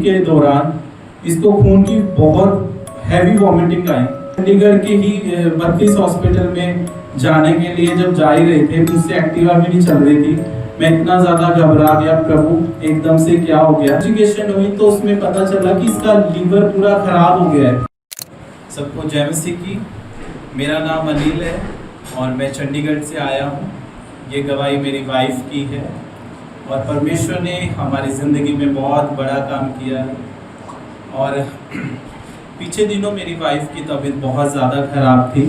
के दौरान इसको खून की बहुत हैवी वॉमिटिंग आई। चंडीगढ़ के ही 32 हॉस्पिटल में जाने के लिए जब जा ही रहे थे, मुझसे एक्टिवा भी नहीं चल रही थी। मैं इतना ज्यादा घबरा गया, प्रभु एकदम से क्या हो गया। इन्वेस्टिगेशन हुई तो उसमें पता चला कि इसका लीवर पूरा खराब हो गया है। सबको जय मसीह की। मेरा नाम अनिल है और मैं चंडीगढ़ से आया हूँ। ये गवाही मेरी वाइफ की है और परमेश्वर ने हमारी ज़िंदगी में बहुत बड़ा काम किया है। और पीछे दिनों मेरी वाइफ की तबीयत बहुत ज़्यादा ख़राब थी,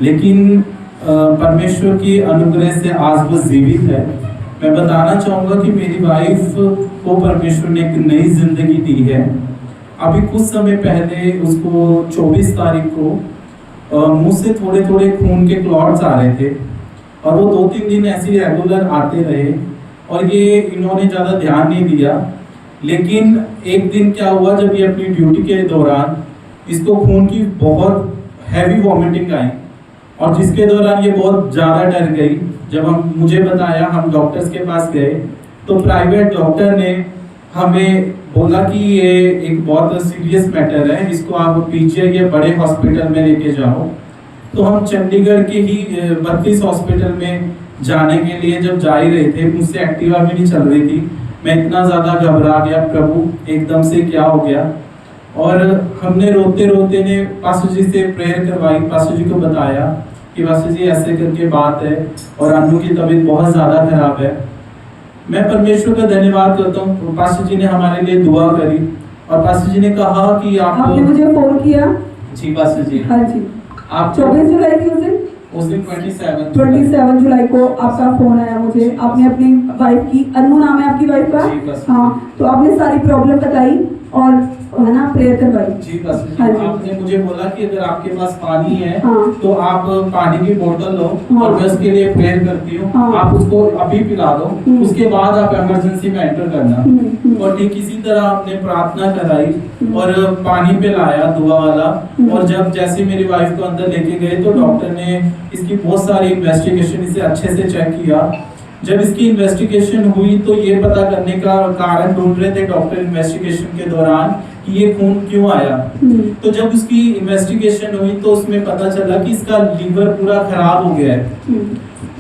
लेकिन परमेश्वर की अनुग्रह से आज वो जीवित है। मैं बताना चाहूँगा कि मेरी वाइफ को परमेश्वर ने एक नई ज़िंदगी दी है। अभी कुछ समय पहले उसको 24 तारीख को मुंह से थोड़े थोड़े खून के क्लॉट्स आ रहे थे और वो 2-3 दिन ऐसे ही रेगुलर आते रहे और ये इन्होंने ज़्यादा ध्यान नहीं दिया। लेकिन एक दिन क्या हुआ, जब ये अपनी ड्यूटी के दौरान इसको खून की बहुत हैवी वॉमिटिंग आई और जिसके दौरान ये बहुत ज़्यादा डर गई। जब मुझे बताया, हम डॉक्टर्स के पास गए तो प्राइवेट डॉक्टर ने हमें बोला कि ये एक बहुत सीरियस मैटर है, इसको आप पीछे ये बड़े हॉस्पिटल में लेके जाओ। तो हम चंडीगढ़ के ही 32 हॉस्पिटल में जाने के लिए जब जा ही रहे थे, मुझसे एक्टिवा भी नहीं चल रही थी। मैं इतना ज़्यादा घबरा गया, प्रभु एकदम से क्या हो गया। और हमने रोते रोते ने पास्टर जी से प्रेयर करवाई, पास्टर जी को बताया कि पास्टर जी ऐसे करके बात है और अन्नू की तबीयत बहुत ज़्यादा खराब है। मैं परमेश्वर का धन्यवाद करता हूँ, पास्टर जी ने हमारे लिए दुआ करी और पास्टर जी ने कहा कि आपने मुझे फोन किया। जी पास्टर जी। हाँ जी। आप 24 जुलाई थी उस दिन 27 जुलाई को आपका फोन आया मुझे। आपने अपनी वाइफ की, अन्नू नाम है आपकी वाइफ का, हाँ, तो आपने सारी प्रॉब्लम बताई और है ना प्रेयर करवाई। जी बस। हाँ जी। आपने मुझे बोला कि अगर आपके पास पानी है, हाँ, तो आप पानी की बोतल लो, हाँ, और मैं उसके लिए प्रेयर करती हूँ, हाँ, आप उसको अभी पिला दो, उसके बाद आप इमरजेंसी में एंटर करना। और ठीक इसी तरह आपने प्रार्थना कराई और पानी पिलाया दुआ वाला। और जब जैसे मेरी वाइफ को अंदर लेके गए तो डॉक्टर ने इसकी बहुत सारी इन्वेस्टिगेशन, इसे अच्छे से चेक किया। जब इसकी इन्वेस्टिगेशन हुई तो ये पता करने का कारण ढूंढ रहे थे डॉक्टर इन्वेस्टिगेशन के दौरान कि ये खून क्यों आया। तो जब उसकी इन्वेस्टिगेशन हुई तो उसमें पता चला कि इसका लीवर पूरा खराब हो गया है।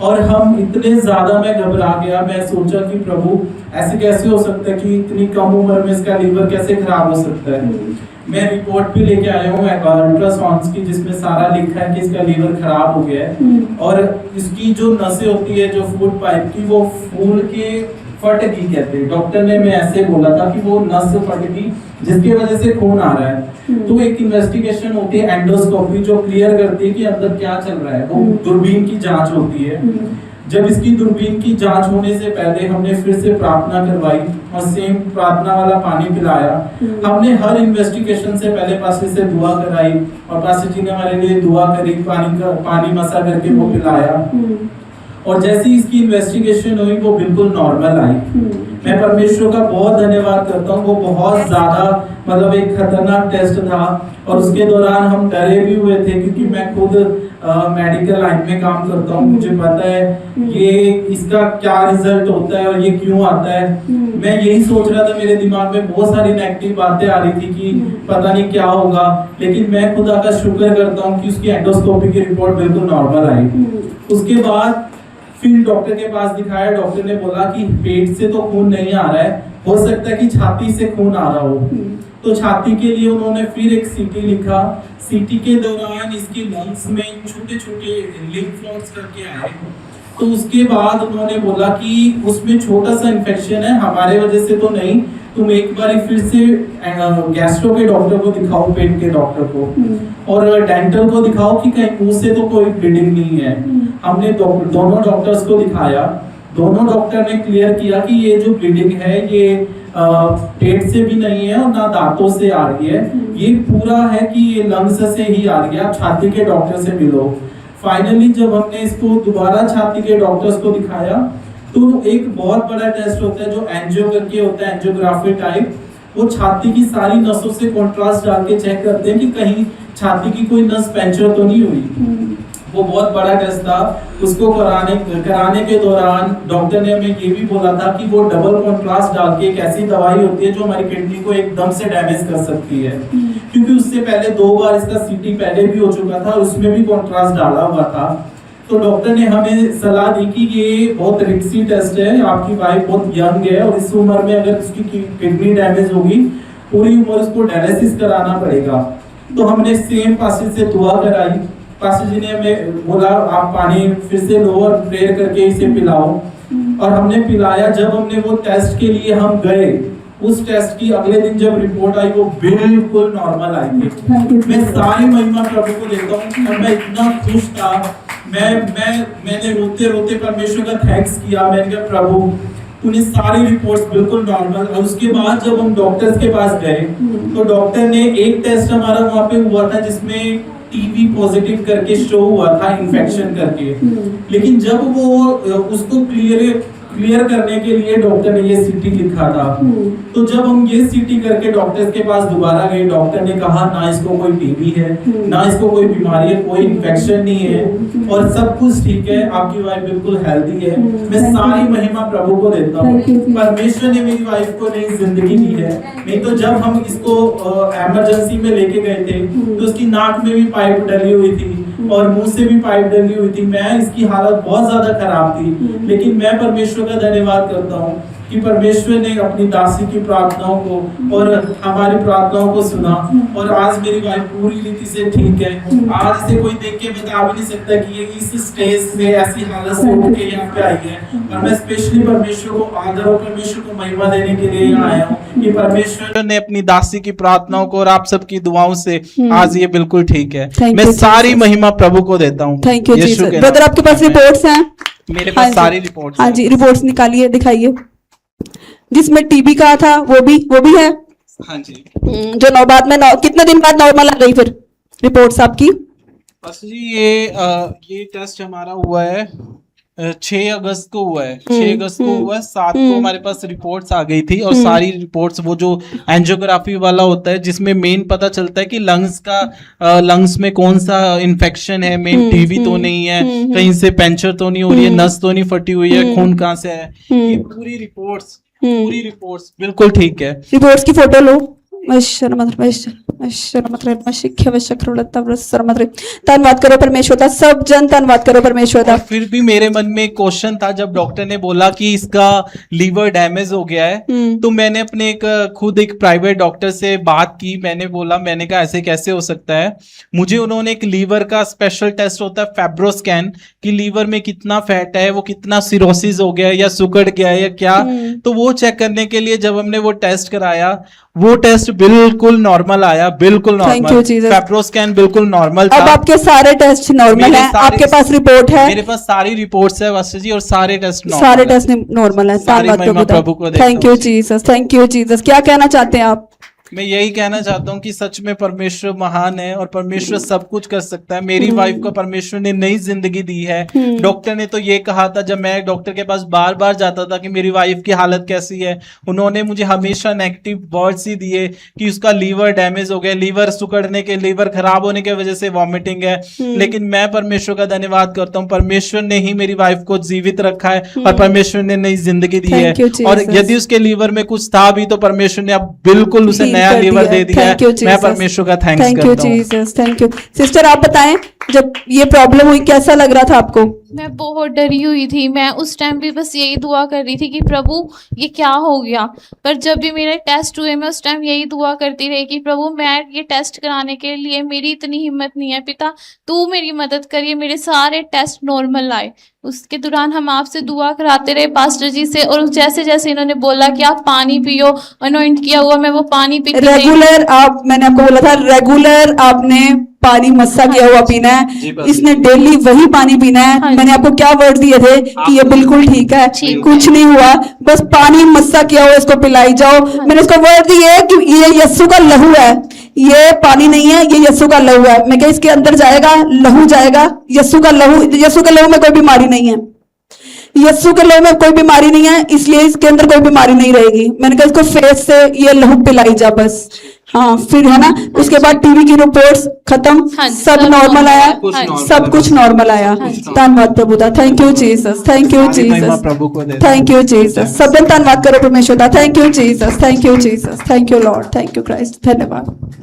और हम इतने ज्यादा, मैं घबरा गया। मैं सोचा कि प्रभु ऐसे कैसे हो सकता है कि इतनी कम उम्र में इसका लीवर कैसे खराब हो सकता है। मैं रिपोर्ट भी लेके आया हूँ अल्ट्रासाउंड की, जिसमें सारा लिखा है कि इसका लीवर खराब हो गया है और इसकी जो नसें होती है, जो फूड पाइप की, वो फूल के फट गई कहते हैं। डॉक्टर ने मैं ऐसे बोला था कि वो नस फट गई जिसकी वजह से खून आ रहा है। तो एक इन्वेस्टिगेशन होती है एंडोस्कोपी, जो क्लियर करती है कि अंदर क्या चल रहा है। वो दूरबीन की जांच होती है। जब इसकी दूरबीन की जांच होने से पहले हमने फिर से प्रार्थना करवाई और सेम प्रार्थना वाला पानी पिलाया। हमने हर इन्वेस्टिगेशन से पहले पास्टर से दुआ कराई और पास्टर जी ने हमारे लिए दुआ करी, पानी मसा करके वो पिलाया। और जैसे इसकी इन्वेस्टिगेशन हुई वो बिल्कुल नॉर्मल आई। मैं परमेश्वर का बहुत धन्यवाद करता हूँ। वो बहुत ज्यादा मतलब एक खतरनाक टेस्ट था और उसके दौरान हम डरे भी हुए थे, क्योंकि मैं खुद मेडिकल लाइन में काम करता हूँ। मुझे पता है ये इसका क्या रिजल्ट होता है और ये क्यों आता है। मैं यही सोच रहा था, मेरे दिमाग में बहुत सारी नेगेटिव बातें आ रही थी कि पता नहीं क्या होगा। लेकिन मैं खुदा का शुक्र करता हूँ कि उसकी एंडोस्कोपी की रिपोर्ट बिल्कुल नॉर्मल आई। उसके बाद फिर डॉक्टर के पास दिखाया। डॉक्टर ने बोला कि पेट से तो खून नहीं आ रहा है, हो सकता है कि छाती से खून आ रहा हो। तो छाती के लिए उन्होंने फिर एक सीटी लिखा। सीटी के दौरान इसकी लंग्स में छोटे छोटे लिम्फ नोड्स करके आए। तो उसके बाद उन्होंने बोला कि उसमें छोटा सा इन्फेक्शन है, हमारे वजह से तो नहीं, तुम एक बार फिर से गैस्ट्रो के डॉक्टर को दिखाओ, पेट के डॉक्टर को, और डेंटल को दिखाओ कि कहीं मुंह से तो कोई ब्लीडिंग नहीं है। हमने दोनों डॉक्टर्स को दिखाया। दोनों डॉक्टर ने क्लियर किया कि ये जो ब्लीडिंग है ये पेट से भी नहीं है और ना दांतों से आ रही है, ये पूरा है कि ये लंग्स से ही आ रही है। आप छाती के डॉक्टर से मिलो। फाइनली जब हमने इसको दोबारा छाती के डॉक्टर्स को दिखाया तो एक बहुत बड़ा टेस्ट होता है जो एंजियो करके होता है, एंजियोग्राफी टाइप। वो छाती की सारी नसों से कॉन्ट्रास्ट डाल के चेक करते हैं कि कहीं छाती की कोई नस पंचर तो नहीं हुई। वो बहुत बड़ा टेस्ट था। उसको कराने के दौरान डॉक्टर ने हमें ये भी बोला था कि वो डबल कॉन्ट्रास्ट डाल के एक ऐसी दवाई होती है जो हमारी किडनी को एकदम से डैमेज कर सकती है, क्योंकि उससे पहले 2 बार इसका सीटी पहले भी हो चुका था, उसमें भी कॉन्ट्रास्ट डाला हुआ था। तो डॉक्टर ने हमें सलाह दी कि ये बहुत रिस्की टेस्ट है, आपकी वाइफ बहुत यंग है और इस उम्र में अगर उसकी किडनी डैमेज होगी पूरी उम्र उसको डायलिसिस कराना पड़ेगा। तो हमने सेम पास्टर से दुआ कराई। पास्टर जी ने हमें बोला आप पानी फिर से लो और प्रेयर करके इसे पिलाओ, और हमने पिलाया। जब हमने वो टेस्ट के लिए हम गए, उस टेस्ट की अगले दिन जब रिपोर्ट आई वो बिल्कुल नॉर्मल आई थी। मैं सारी महिमा प्रभु को देता हूँ और मैं इतना खुश था। मैंने रोते रोते परमेश्वर का थैंक्स किया। मैंने कहा प्रभु तूने सारी रिपोर्ट्स बिल्कुल नॉर्मल। और उसके बाद जब हम डॉक्टर्स के पास गए तो डॉक्टर ने एक टेस्ट हमारा वहाँ पे हुआ था जिसमें टीबी पॉजिटिव करके शो हुआ था, इन्फेक्शन करके। लेकिन जब वो उसको क्लियर करने के लिए डॉक्टर ने ये सीटी लिखा था, तो जब हम ये सीटी करके डॉक्टर्स के पास दोबारा गए, डॉक्टर ने कहा ना इसको कोई टीबी है, ना इसको कोई बीमारी है, कोई इन्फेक्शन नहीं है और सब कुछ ठीक है, आपकी वाइफ बिल्कुल हेल्दी है। मैं सारी महिमा प्रभु को देता हूँ। परमेश्वर ने मेरी वाइफ को नई जिंदगी दी है। नहीं तो जब हम इसको इमरजेंसी में लेके गए थे तो उसकी नाक में भी पाइप डली हुई थी और मुंह से भी पाइप डली हुई थी। मैं इसकी हालत बहुत ज्यादा खराब थी, लेकिन मैं परमेश्वर का धन्यवाद करता हूँ कि परमेश्वर ने अपनी दासी की प्रार्थनाओं को और हमारी प्रार्थनाओं को सुना और आज मेरी वाइफ पूरी रीति से ठीक है। आज इसे कोई देख के बता भी नहीं सकता कि ये इस स्टेज से ऐसी हालत से उठ के यहाँ पे आई है। और मैं स्पेशली परमेश्वर को आदर और परमेश्वर को महिमा देने के लिए यहाँ आया हूँ कि परमेश्वर ने अपनी दासी की प्रार्थनाओं को और आप सबकी दुआओं से आज ये बिल्कुल ठीक है। मैं सारी महिमा प्रभु को देता हूँ। Thank you Jesus. ब्रदर आपके पास रिपोर्ट्स हैं? मेरे पास सारी रिपोर्ट्स। हाँ जी, रिपोर्ट्स निकालिए, दिखाइए। जिसमें टीबी का था वो भी है? हाँ जी। जो बाद में कितने दिन बाद नॉर्मल आ गई फिर रिपोर्ट्स आपकी? बस जी ये टेस्ट हमारा हुआ है 6 अगस्त को हुआ है। 6 अगस्त को हुआ है, 7 को हमारे पास रिपोर्ट्स आ गई थी और सारी रिपोर्ट्स वो जो एंजियोग्राफी वाला होता है जिसमें मेन पता चलता है कि लंग्स में कौन सा इन्फेक्शन है, मेन टीबी तो नहीं है, कहीं से पेंचर तो नहीं हो रही है, नस तो नहीं फटी हुई है, खून कहाँ से है, ये पूरी रिपोर्ट्स बिल्कुल ठीक है। रिपोर्ट्स की फोटो लो। धन्यवाद करो परमेश्वर का, सब जन धन्यवाद करो परमेश्वर का। फिर भी मेरे मन में एक क्वेश्चन था जब डॉक्टर ने बोला कि इसका लीवर डैमेज हो गया है, तो मैंने अपने खुद एक प्राइवेट डॉक्टर से बात की। मैंने कहा ऐसे कैसे हो सकता है। मुझे उन्होंने एक लीवर का स्पेशल टेस्ट होता है फेब्रोस्कैन, कि लीवर में कितना फैट है, वो कितना सिरोसिस हो गया है या सुगड़ गया है या क्या, तो वो चेक करने के लिए जब हमने वो टेस्ट कराया, वो टेस्ट बिल्कुल नॉर्मल आया, बिल्कुल नॉर्मल। फेब्रोस्कैन बिल्कुल नॉर्मल था। अब आपके सारे टेस्ट नॉर्मल हैं, आपके पास रिपोर्ट है? मेरे पास सारी रिपोर्ट्स है वास्तव जी, और सारे टेस्ट नॉर्मल है। Thank you Jesus, thank you Jesus. क्या कहना चाहते हैं आप? मैं यही कहना चाहता हूँ कि सच में परमेश्वर महान है और परमेश्वर सब कुछ कर सकता है। मेरी वाइफ को परमेश्वर ने नई जिंदगी दी है। डॉक्टर ने तो ये कहा था, जब मैं डॉक्टर के पास बार बार जाता था कि मेरी वाइफ की हालत कैसी है, उन्होंने मुझे हमेशा नेगेटिव वर्ड्स ही दिए कि उसका लीवर डैमेज हो गया, लीवर सुकड़ने के, लीवर खराब होने की वजह से वॉमिटिंग है। लेकिन मैं परमेश्वर का धन्यवाद करता हूँ, परमेश्वर ने ही मेरी वाइफ को जीवित रखा है और परमेश्वर ने नई जिंदगी दी है। और यदि उसके लीवर में कुछ था भी तो परमेश्वर ने अब बिल्कुल उसे नया लीवर दे दिया है। मैं परमेश्वर का थैंक्स करता हूं। Thank you Jesus, thank you. Sister आप बताएं, जब ये प्रॉब्लम हुई कैसा लग रहा था आपको? मैं बहुत डरी हुई थी। मैं उस टाइम भी बस यही दुआ कर रही थी कि प्रभु ये क्या हो गया। पर जब भी मेरे टेस्ट हुए मैं उस टाइम यही दुआ करती रही कि प्रभु मैं ये टेस्ट कराने के लिए मेरी इतनी हिम्मत नहीं है, पिता तू मेरी मदद करिए। मेरे सारे टेस्ट नॉर्मल आए। उसके दौरान हम आपसे दुआ कराते रहे पास्टर जी से, और जैसे जैसे इन्होंने बोला कि आप पानी पियो, अनॉइंट किया हुआ, मैं वो पानी पीती रही। रेगुलर मैंने आपको बोला था रेगुलर आपने पानी मस्सा किया हुआ पीना है। इसने डेली वही पानी पीना है। हाँ, मैंने आपको क्या वर्ड दिए थे कि ये बिल्कुल ठीक है, कुछ नहीं हुआ, बस पानी मस्सा किया हुआ इसको पिलाई जाओ। मैंने इसको वर्ड दिए कि ये यीशु का लहू है, ये पानी नहीं है, ये यीशु का लहू है। मैं क्या इसके अंदर जाएगा, लहू जाएगा, यीशु का लहू। यीशु के लहू में कोई बीमारी नहीं है, यीशु के लहू में कोई बीमारी नहीं है, इसलिए इसके अंदर कोई बीमारी नहीं रहेगी। मैंने कहा इसको फेस से ये लहू पिलाई जा बस। हाँ फिर है ना, उसके बाद टीवी की रिपोर्ट्स खत्म, हाँ जी, सब सब नॉर्मल normal आया, है, हाँ जी। सब कुछ नॉर्मल आया। धन्यवाद प्रभु दा, thank you Jesus, thank you सारी महिमा जीसस, प्रभु को दे। Thank you Jesus. सब दिन धन्यवाद करो परमेश्वर दा, thank you Jesus, thank you Jesus, thank you Lord, thank you Christ, धन्यवाद।